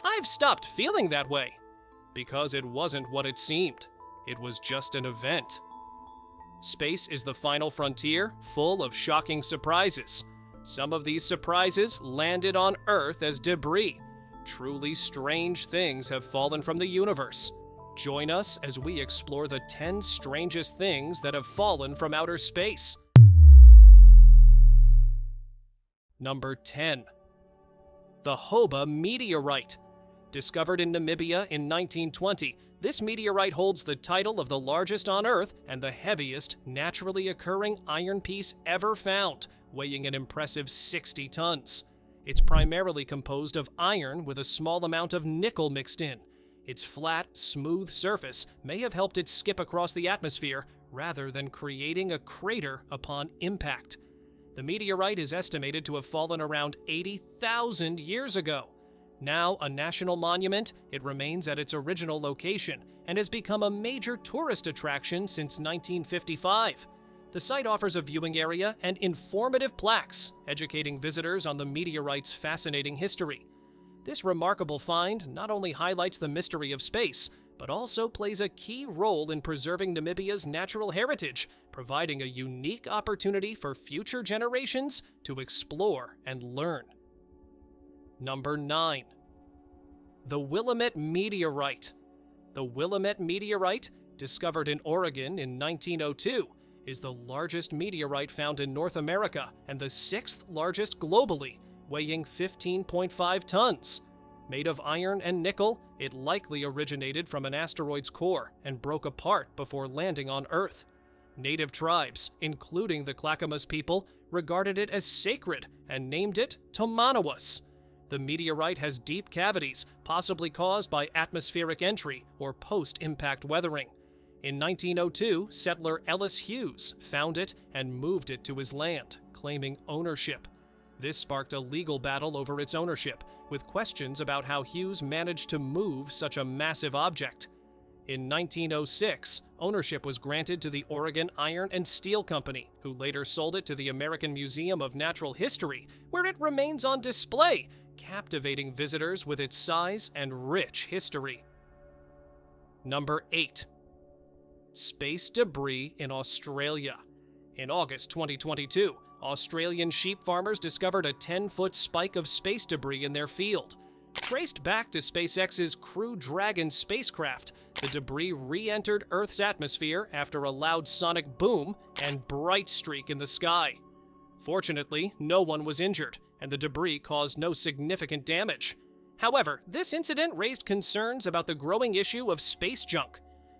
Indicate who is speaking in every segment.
Speaker 1: I've stopped feeling that way, because it wasn't what it seemed. It was just an event. Space is the final frontier, full of shocking surprises. Some of these surprises landed on Earth as debris. Truly strange things have fallen from the universe. Join us as we explore the 10 strangest things that have fallen from outer space. Number 10. The Hoba meteorite. Discovered in Namibia in 1920, this meteorite holds the title of the largest on Earth and the heaviest naturally occurring iron piece ever found, weighing an impressive 60 tons. It's primarily composed of iron with a small amount of nickel mixed in. Its flat, smooth surface may have helped it skip across the atmosphere rather than creating a crater upon impact. The meteorite is estimated to have fallen around 80,000 years ago. Now a national monument, it remains at its original location and has become a major tourist attraction since 1955. The site offers a viewing area and informative plaques, educating visitors on the meteorite's fascinating history. This remarkable find not only highlights the mystery of space, but also plays a key role in preserving Namibia's natural heritage, providing a unique opportunity for future generations to explore and learn. Number 9. The Willamette meteorite. The Willamette meteorite, discovered in Oregon in 1902, is the largest meteorite found in North America and the 6th largest globally, weighing 15.5 tons. Made of iron and nickel, it likely originated from an asteroid's core and broke apart before landing on Earth. Native tribes, including the Clackamas people, regarded it as sacred and named it Tomanawas. The meteorite has deep cavities, possibly caused by atmospheric entry or post-impact weathering. In 1902, settler Ellis Hughes found it and moved it to his land, claiming ownership. This sparked a legal battle over its ownership, with questions about how Hughes managed to move such a massive object. In 1906, ownership was granted to the Oregon Iron and Steel Company, who later sold it to the American Museum of Natural History, where it remains on display, captivating visitors with its size and rich history. Number 8. Space debris in Australia. In August 2022, Australian sheep farmers discovered a 10-foot spike of space debris in their field. Traced back to SpaceX's Crew Dragon spacecraft, the debris re-entered Earth's atmosphere after a loud sonic boom and bright streak in the sky. Fortunately, no one was injured, and the debris caused no significant damage. However, this incident raised concerns about the growing issue of space junk.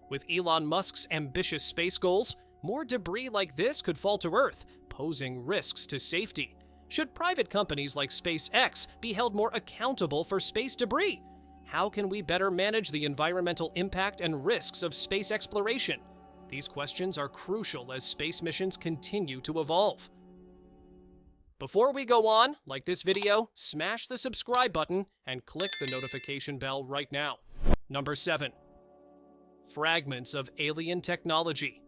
Speaker 1: With Elon Musk's ambitious space goals, more debris like this could fall to Earth, posing risks to safety. Should private companies like SpaceX be held more accountable for space debris? How can we better manage the environmental impact and risks of space exploration? These questions are crucial as space missions continue to evolve. Before we go on, like this video, smash the subscribe button and click the notification bell right now. Number 7. Fragments of alien technology.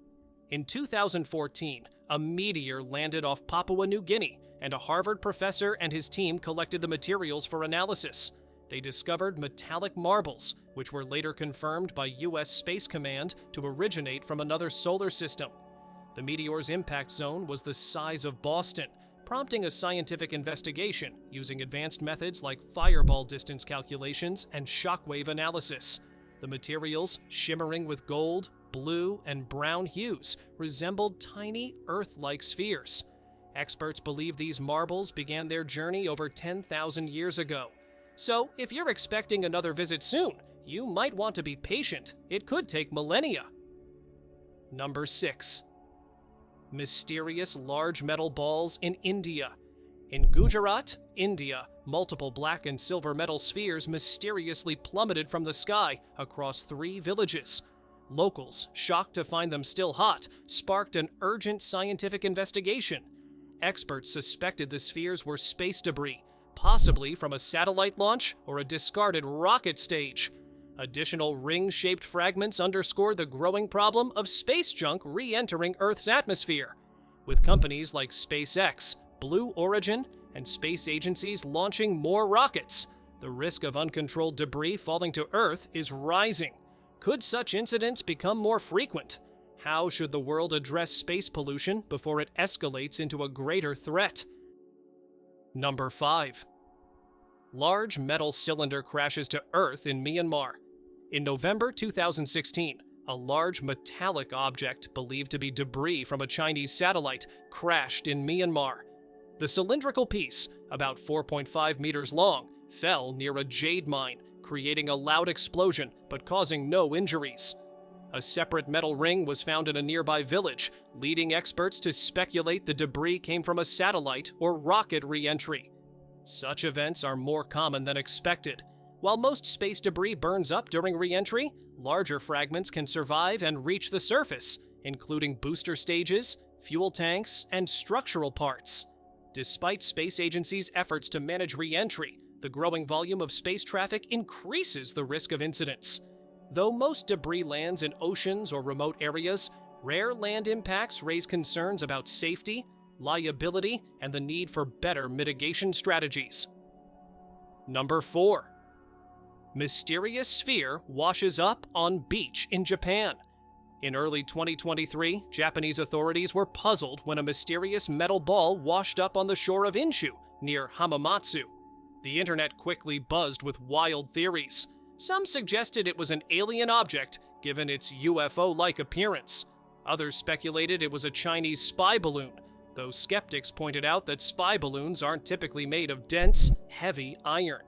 Speaker 1: In 2014, a meteor landed off Papua New Guinea, and a Harvard professor and his team collected the materials for analysis. They discovered metallic marbles, which were later confirmed by U.S. Space Command to originate from another solar system. The meteor's impact zone was the size of Boston, prompting a scientific investigation using advanced methods like fireball distance calculations and shockwave analysis. The materials, shimmering with gold, blue, and brown hues, resembled tiny Earth-like spheres. Experts believe these marbles began their journey over 10,000 years ago. So, if you're expecting another visit soon, you might want to be patient. It could take millennia. Number 6. Mysterious large metal balls in India. In Gujarat, India, multiple black and silver metal spheres mysteriously plummeted from the sky across 3 villages. Locals, shocked to find them still hot, sparked an urgent scientific investigation. Experts suspected the spheres were space debris, possibly from a satellite launch or a discarded rocket stage. Additional ring-shaped fragments underscore the growing problem of space junk re-entering Earth's atmosphere. with companies like SpaceX, Blue Origin, and space agencies launching more rockets. The risk of uncontrolled debris falling to Earth is rising. Could such incidents become more frequent? How should the world address space pollution before it escalates into a greater threat? Number 5. Large metal cylinder crashes to Earth in Myanmar. In November 2016, a large metallic object believed to be debris from a Chinese satellite crashed in Myanmar. The cylindrical piece, about 4.5 meters long, fell near a jade mine, creating a loud explosion but causing no injuries. A separate metal ring was found in a nearby village, leading experts to speculate the debris came from a satellite or rocket re-entry. Such events are more common than expected. While most space debris burns up during re-entry, larger fragments can survive and reach the surface, including booster stages, fuel tanks, and structural parts. Despite space agencies' efforts to manage re-entry, the growing volume of space traffic increases the risk of incidents. Though most debris lands in oceans or remote areas, rare land impacts raise concerns about safety, liability, and the need for better mitigation strategies. Number 4. Mysterious sphere washes up on beach in Japan. In early 2023, Japanese authorities were puzzled when a mysterious metal ball washed up on the shore of Inshu, near Hamamatsu. The internet quickly buzzed with wild theories. Some suggested it was an alien object, given its UFO-like appearance. Others speculated it was a Chinese spy balloon, though skeptics pointed out that spy balloons aren't typically made of dense, heavy iron.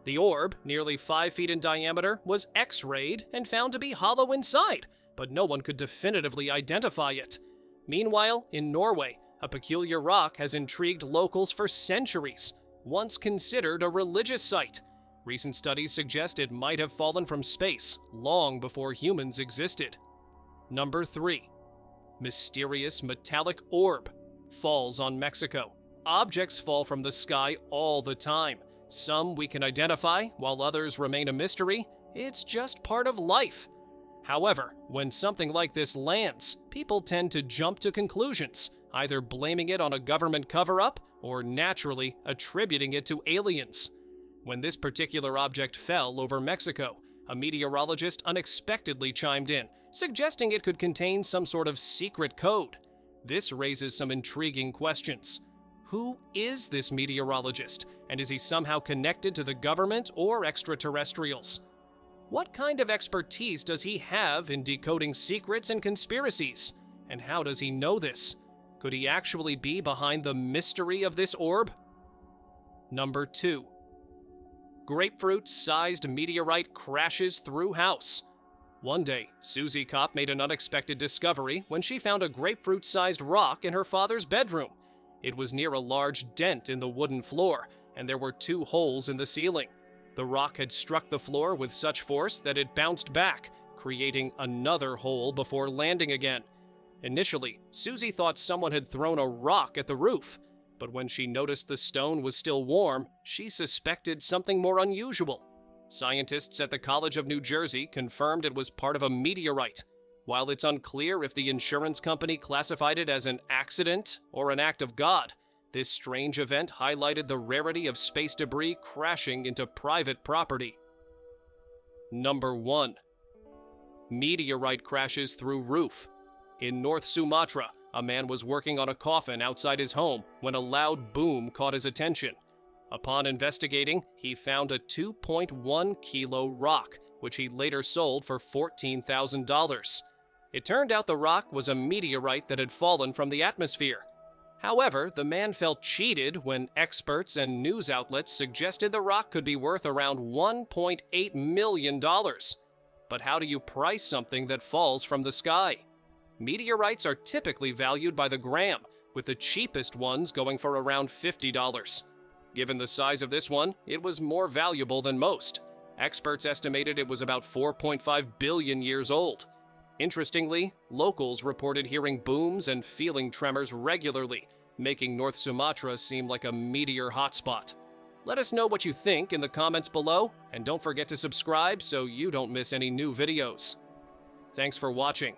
Speaker 1: The orb, nearly 5 feet in diameter, was X-rayed and found to be hollow inside, but no one could definitively identify it. Meanwhile, in Norway, a peculiar rock has intrigued locals for centuries. Once considered a religious site, recent studies suggest it might have fallen from space long before humans existed. Number 3. Mysterious metallic orb falls on Mexico. Objects fall from the sky all the time. Some we can identify, while others remain a mystery. It's just part of life. However, when something like this lands, people tend to jump to conclusions, either blaming it on a government cover-up or naturally attributing it to aliens. When this particular object fell over Mexico, a meteorologist unexpectedly chimed in, suggesting it could contain some sort of secret code. This raises some intriguing questions. Who is this meteorologist, and is he somehow connected to the government or extraterrestrials? What kind of expertise does he have in decoding secrets and conspiracies? And how does he know this? Could he actually be behind the mystery of this orb? Number 2. Grapefruit-sized meteorite crashes through house. One day, Susie Kopp made an unexpected discovery when she found a grapefruit-sized rock in her father's bedroom. It was near a large dent in the wooden floor, and there were 2 holes in the ceiling. The rock had struck the floor with such force that it bounced back, creating another hole before landing again. Initially, Susie thought someone had thrown a rock at the roof, but when she noticed the stone was still warm, she suspected something more unusual. Scientists at the College of New Jersey confirmed it was part of a meteorite. While it's unclear if the insurance company classified it as an accident or an act of God, this strange event highlighted the rarity of space debris crashing into private property. Number 1. Meteorite crashes through roof. In North Sumatra, a man was working on a coffin outside his home when a loud boom caught his attention. Upon investigating, he found a 2.1 kilo rock, which he later sold for $14,000. It turned out the rock was a meteorite that had fallen from the atmosphere. However, the man felt cheated when experts and news outlets suggested the rock could be worth around $1.8 million. But how do you price something that falls from the sky? Meteorites are typically valued by the gram, with the cheapest ones going for around $50. Given the size of this one, it was more valuable than most. Experts estimated it was about 4.5 billion years old. Interestingly, locals reported hearing booms and feeling tremors regularly, making North Sumatra seem like a meteor hotspot. Let us know what you think in the comments below, and don't forget to subscribe so you don't miss any new videos. Thanks for watching.